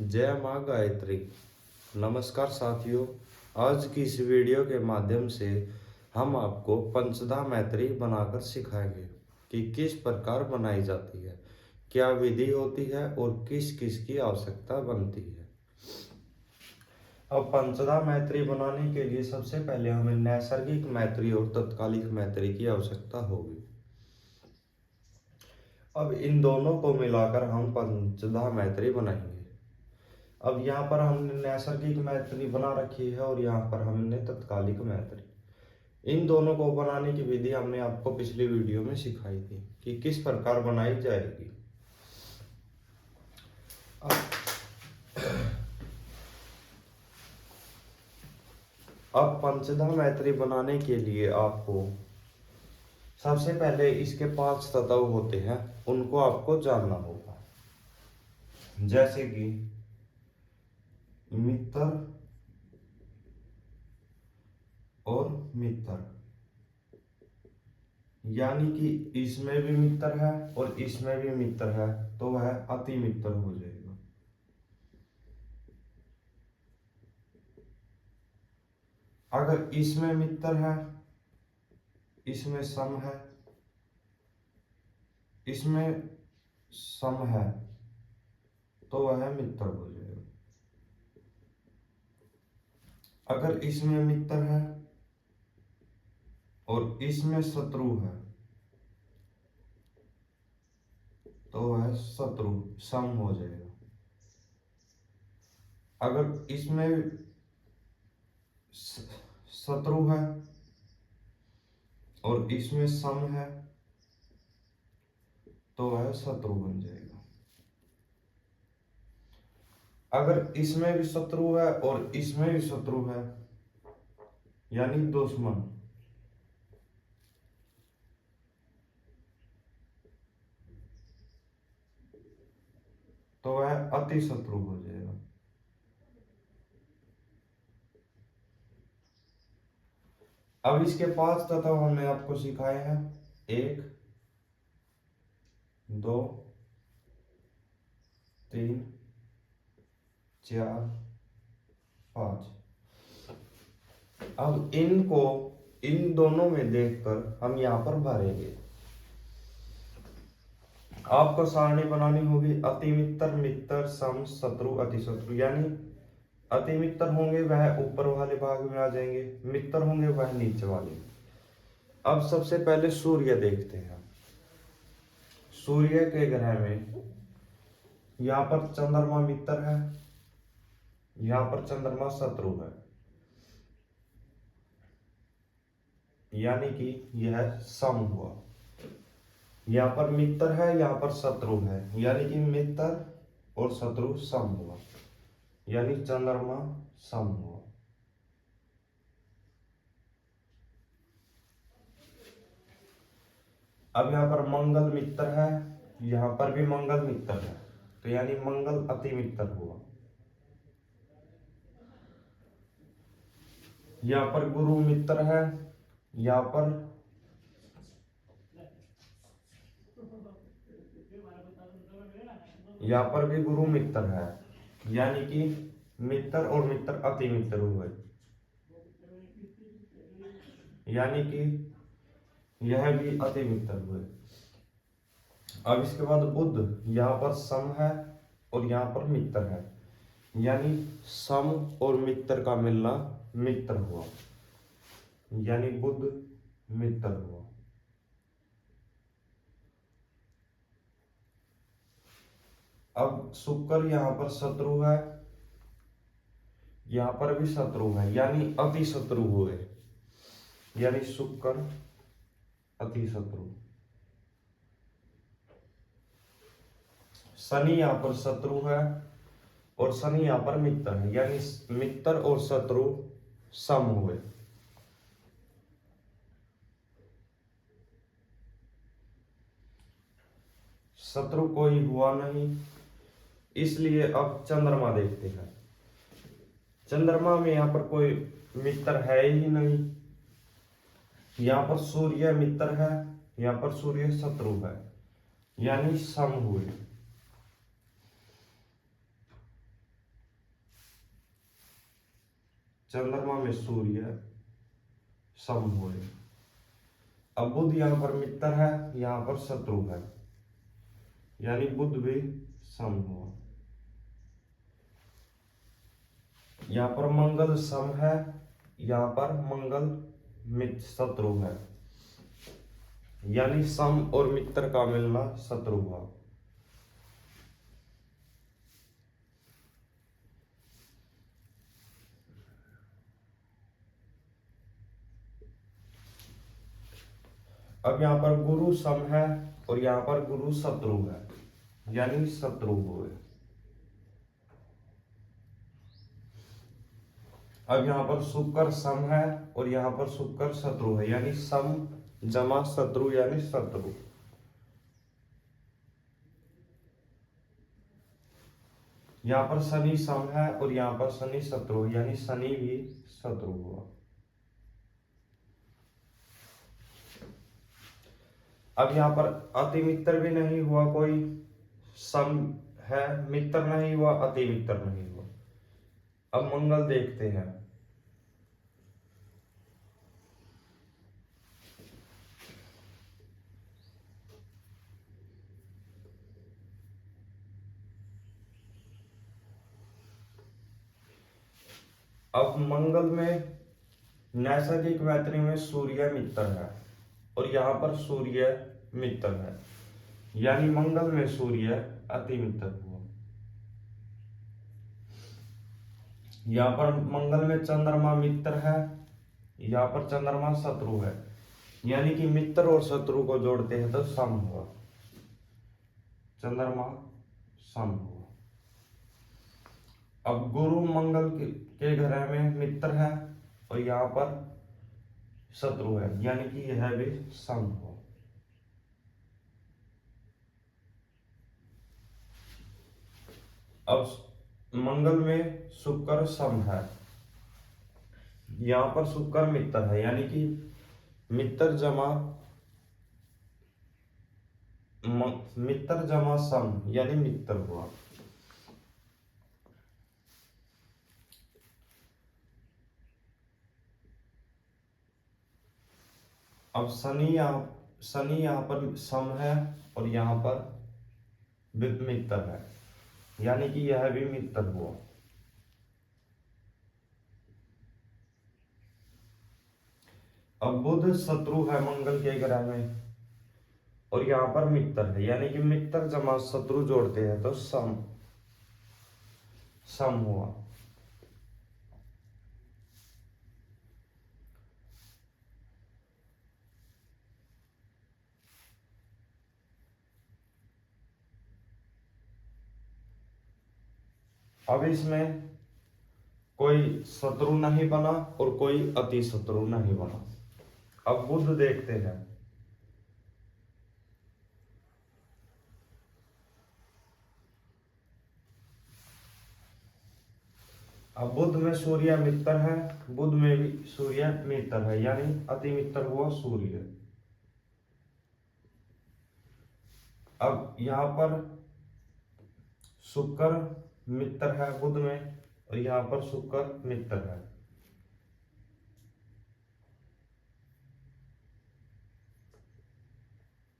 जय माँ गायत्री। नमस्कार साथियों, आज की इस वीडियो के माध्यम से हम आपको पंचधा मैत्री बनाकर सिखाएंगे कि किस प्रकार बनाई जाती है, क्या विधि होती है और किस किस की आवश्यकता बनती है। अब पंचधा मैत्री बनाने के लिए सबसे पहले हमें नैसर्गिक मैत्री और तत्कालिक मैत्री की आवश्यकता होगी। अब इन दोनों को मिलाकर हम पंचधा मैत्री बनाएंगे। अब यहाँ पर हमने नैसर्गिक मैत्री बना रखी है और यहाँ पर हमने तत्कालिक मैत्री। इन दोनों को बनाने की विधि हमने आपको पिछली वीडियो में सिखाई थी कि किस प्रकार बनाई जाएगी। अब पंचधा मैत्री बनाने के लिए आपको सबसे पहले इसके 5 तत्व होते हैं, उनको आपको जानना होगा। जैसे कि मित्र और मित्र, यानी कि इसमें भी मित्र है और इसमें भी मित्र है तो वह अति मित्र हो जाएगा। अगर इसमें मित्र है, इसमें सम है, इसमें सम है तो वह मित्र हो जाएगा। अगर इसमें मित्र है और इसमें शत्रु है तो वह शत्रु सम हो जाएगा। अगर इसमें शत्रु है और इसमें सम है तो वह शत्रु बन जाएगा। अगर इसमें भी शत्रु है और इसमें भी शत्रु है, यानी दुश्मन, तो वह अति शत्रु हो जाएगा। अब इसके 5 तत्व हमने आपको सिखाए हैं, 1 2 3 4 5। अब इनको इन दोनों में देखकर हम यहाँ पर भरेंगे। आपको सारणी बनानी होगी अति मित्र, मित्र, सम, शत्रु, अति शत्रु। यानी अति मित्र होंगे वह ऊपर वाले भाग में आ जाएंगे, मित्र होंगे वह नीचे वाले। अब सबसे पहले सूर्य देखते हैं। सूर्य के ग्रह में यहाँ पर चंद्रमा मित्र है, यहाँ पर चंद्रमा शत्रु है, यानी कि यह सम हुआ। यहाँ पर मित्र है, यहाँ पर शत्रु है, यानी कि मित्र और शत्रु सम हुआ, यानी चंद्रमा सम हुआ। अब यहाँ पर मंगल मित्र है, यहाँ पर भी मंगल मित्र है, तो यानी मंगल अति मित्र हुआ। यहाँ पर गुरु मित्र है, यहाँ पर भी गुरु मित्र है, यानी कि मित्र और मित्र अति मित्र हुए, यानी कि यह भी अति मित्र हुए। अब इसके बाद बुध, यहाँ पर सम है और यहाँ पर मित्र है, यानी सम और मित्र का मिलना मित्र हुआ, यानी बुध मित्र हुआ। अब शुक्र यहाँ पर शत्रु है, यहाँ पर भी शत्रु है, यानी अति शत्रु हुए, यानी शुक्र अति शत्रु। शनि यहाँ पर शत्रु है और शनि यहाँ पर मित्र है, यानी मित्र और शत्रु सम हुए। शत्रु कोई हुआ नहीं, इसलिए अब चंद्रमा देखते हैं। चंद्रमा में यहाँ पर कोई मित्र है ही नहीं, यहाँ पर सूर्य मित्र है, यहाँ पर सूर्य शत्रु है, यानी सम हुए। चंद्रमा में सूर्य सम हुए। अब बुध यहाँ पर मित्र है, यहाँ पर शत्रु है, यानी बुध भी सम हुआ। यहाँ पर मंगल सम है, यहाँ पर मंगल मित्र शत्रु है, यानी सम और मित्र का मिलना शत्रु हुआ। अब यहाँ पर गुरु सम है और यहाँ पर गुरु शत्रु है, यानी शत्रु हुए। अब यहाँ पर शुक्र सम है और यहाँ पर शुक्र शत्रु है, यानी सम जमा शत्रु यानी शत्रु। यहाँ पर शनि सम है और यहाँ पर शनि शत्रु है, यानी शनि भी शत्रु हुआ। अब यहाँ पर अति मित्र भी नहीं हुआ, कोई सम है, मित्र नहीं हुआ, अति मित्र नहीं हुआ। अब मंगल देखते हैं। अब मंगल में नैसर्गिक मैत्री में सूर्य मित्र है और यहाँ पर सूर्य मित्र है, यानी मंगल में सूर्य अति मित्र हुआ। यहाँ पर मंगल में चंद्रमा मित्र है, यहाँ पर चंद्रमा शत्रु है, यानी कि मित्र और शत्रु को जोड़ते हैं तो सम हुआ, चंद्रमा सम हुआ। अब गुरु मंगल के ग्रह में मित्र है और यहाँ पर शत्रु है, यानी कि यह भी सम हो। अब मंगल में शुक्र सम है, यहाँ पर शुक्र मित्र है, यानी कि मित्र जमा सम, यानी मित्र हुआ। अब शनि यहाँ पर सम है और यहाँ पर मित्र है, यानी कि यह भी मित्र हुआ। अब बुध शत्रु है मंगल के ग्रह में और यहाँ पर मित्र है, यानी कि मित्र जमा शत्रु जोड़ते हैं तो सम हुआ। अब इसमें कोई शत्रु नहीं बना और कोई अति शत्रु नहीं बना। अब बुध देखते हैं। अब बुध में सूर्य मित्र है, बुध में भी सूर्य मित्र है, यानी अति मित्र हुआ सूर्य। अब यहाँ पर शुक्र मित्र है बुध में और यहाँ पर शुक्र मित्र है,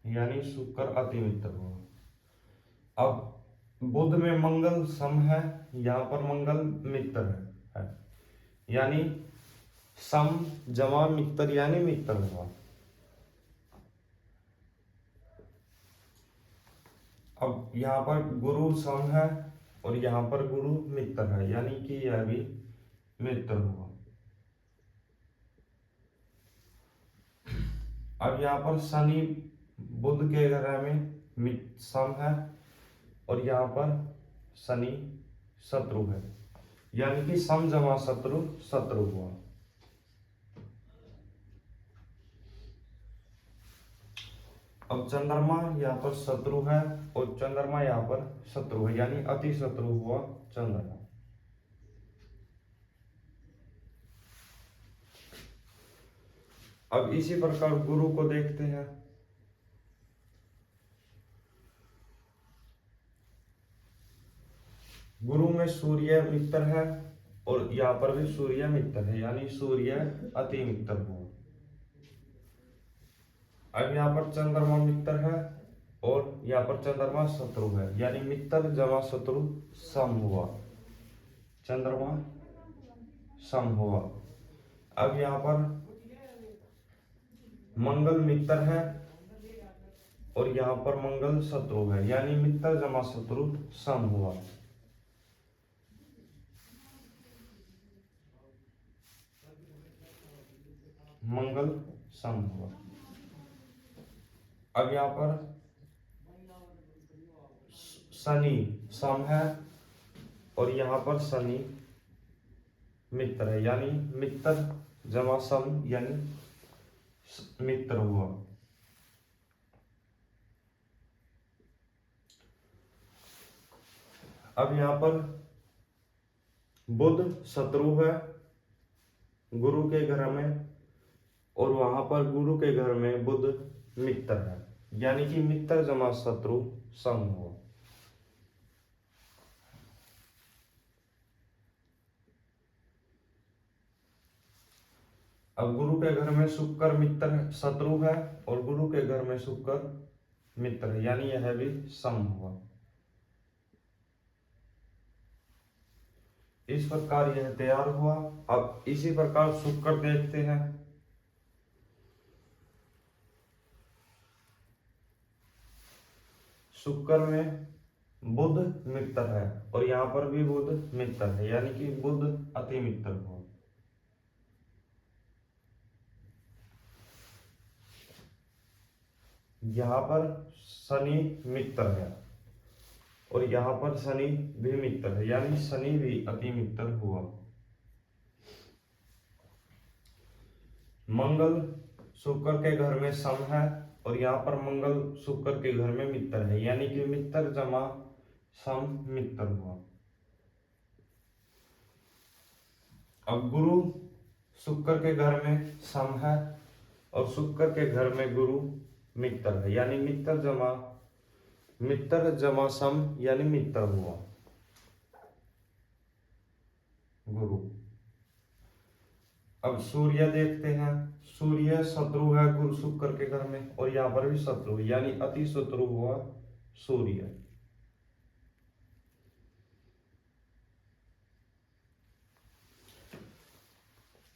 यानी शुक्र अति मित्र हुआ। अब बुध में मंगल सम है, यहाँ पर मंगल मित्र है, यानी सम जमा मित्र यानी मित्र हुआ। अब यहाँ पर गुरु सम है और यहाँ पर गुरु मित्र है, यानी कि यह भी मित्र हुआ। अब यहाँ पर शनि बुध के ग्रह में सम है और यहाँ पर शनि शत्रु है, यानी कि सम जमा शत्रु शत्रु हुआ। अब चंद्रमा यहाँ पर शत्रु है और चंद्रमा यहाँ पर शत्रु है, यानी अति शत्रु हुआ चंद्रमा। अब इसी प्रकार गुरु को देखते हैं। गुरु में सूर्य मित्र है और यहाँ पर भी सूर्य मित्र है, यानी सूर्य अति मित्र हुआ। अब यहाँ पर चंद्रमा मित्र है और यहाँ पर चंद्रमा शत्रु है, यानी मित्र जमा शत्रु सम हुआ, चंद्रमा सम हुआ। अब यहाँ पर मंगल मित्र है और यहाँ पर मंगल शत्रु है, यानी मित्र जमा शत्रु सम हुआ। मंगल सम हुआ। अब यहाँ पर शनि सम है और यहाँ पर शनि मित्र है, यानी मित्र जमा सम, यानी मित्र हुआ। अब यहाँ पर बुध शत्रु है गुरु के घर में और वहां पर गुरु के घर में बुध मित्र है, यानी कि मित्र जमा शत्रु सम हुआ। अब गुरु के घर में शुक्र मित्र शत्रु है और गुरु के घर में शुक्र मित्र है, यानी यह भी सम हुआ। इस प्रकार यह तैयार हुआ। अब इसी प्रकार शुक्र देखते हैं। शुक्र में बुध मित्र है और यहाँ पर भी बुध मित्र है, यानी कि बुध अति मित्र हुआ। यहाँ पर शनि मित्र है और यहाँ पर शनि भी मित्र है, यानी शनि भी अति मित्र हुआ। मंगल शुक्र के घर में सम है और यहाँ पर मंगल शुक्र के घर में मित्र है, यानी कि मित्र जमा सम मित्र हुआ। अब गुरु शुक्र के घर में सम है और शुक्र के घर में गुरु मित्र है, यानी मित्र जमा सम, यानी मित्र हुआ गुरु। अब सूर्य देखते हैं। सूर्य शत्रु है गुरु शुक्र के घर में और यहाँ पर भी शत्रु, यानी अति शत्रु हुआ सूर्य।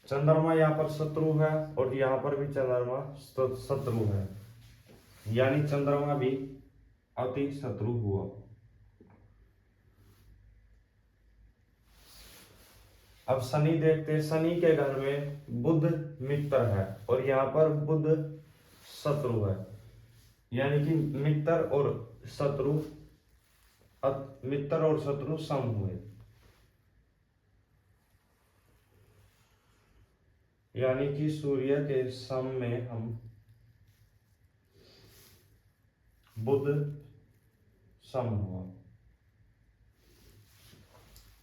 चंद्रमा यहाँ पर शत्रु है और यहाँ पर भी चंद्रमा शत्रु है, यानी चंद्रमा भी अति शत्रु हुआ। अब शनि देखते हैं। शनि के घर में बुध मित्र है और यहाँ पर बुध शत्रु है, यानी कि मित्र और शत्रु सम हुए, यानी कि सूर्य के सम में हम बुध सम हुआ।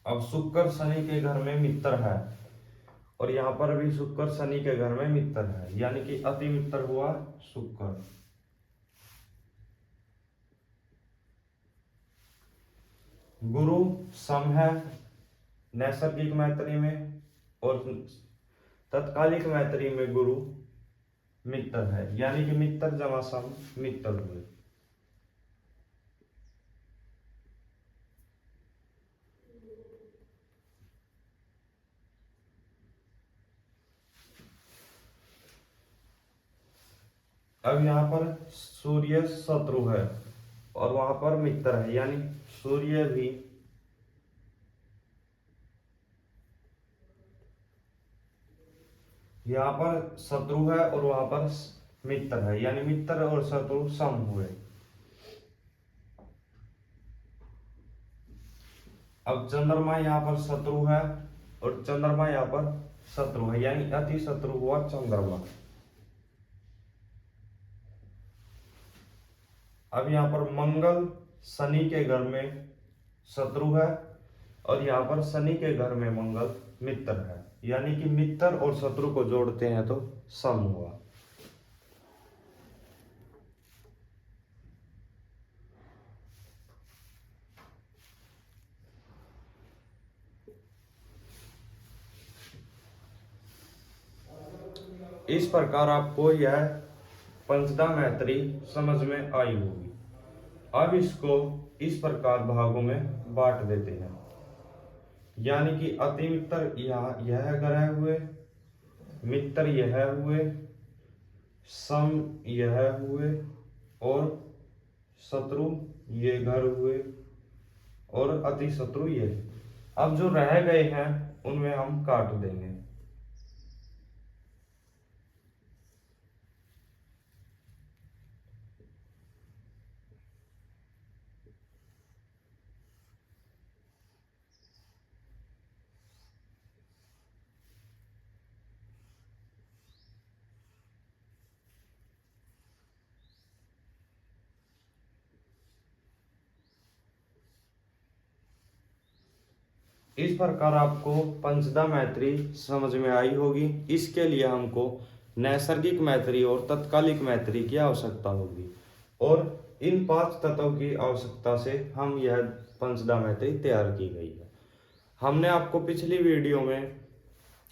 अब शुक्र शनि के घर में मित्र है और यहाँ पर भी शुक्र शनि के घर में मित्र है, यानी कि अति मित्र हुआ शुक्र। गुरु सम है नैसर्गिक मैत्री में और तत्कालिक मैत्री में गुरु मित्र है, यानी कि मित्र जमा सम मित्र हुए। अब यहाँ पर सूर्य शत्रु है और वहां पर मित्र है, यानी सूर्य भी यहाँ पर शत्रु है और वहां पर मित्र है, यानी मित्र और शत्रु सम हुए। अब चंद्रमा यहाँ पर शत्रु है और चंद्रमा यहाँ पर शत्रु है, यानी अति शत्रु हुआ चंद्रमा। अब यहाँ पर मंगल शनि के घर में शत्रु है और यहाँ पर शनि के घर में मंगल मित्र है, यानी कि मित्र और शत्रु को जोड़ते हैं तो सम हुआ। इस प्रकार आपको यह पंचदा मैत्री समझ में आई होगी। अब इसको इस प्रकार भागों में बांट देते हैं, यानी कि अति मित्र यह ग्रह हुए, मित्र यह हुए, सम यह हुए और शत्रु ये घर हुए और अति शत्रु ये। अब जो रह गए हैं उनमें हम काट देंगे। इस प्रकार आपको पंचदा मैत्री समझ में आई होगी। इसके लिए हमको नैसर्गिक मैत्री और तत्कालिक मैत्री की आवश्यकता होगी और इन 5 तत्वों की आवश्यकता से हम यह पंचदा मैत्री तैयार की गई है। हमने आपको पिछली वीडियो में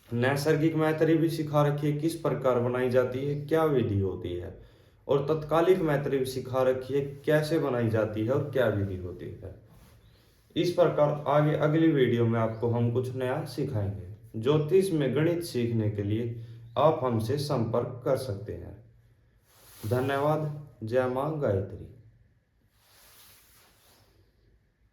नैसर्गिक मैत्री भी सिखा रखी है, किस प्रकार बनाई जाती है, क्या विधि होती है, और तत्कालिक मैत्री भी सिखा रखी है, कैसे बनाई जाती है और क्या विधि होती है। इस प्रकार आगे अगली वीडियो में आपको हम कुछ नया सिखाएंगे। ज्योतिष में गणित सीखने के लिए आप हमसे संपर्क कर सकते हैं। धन्यवाद। जय मां गायत्री।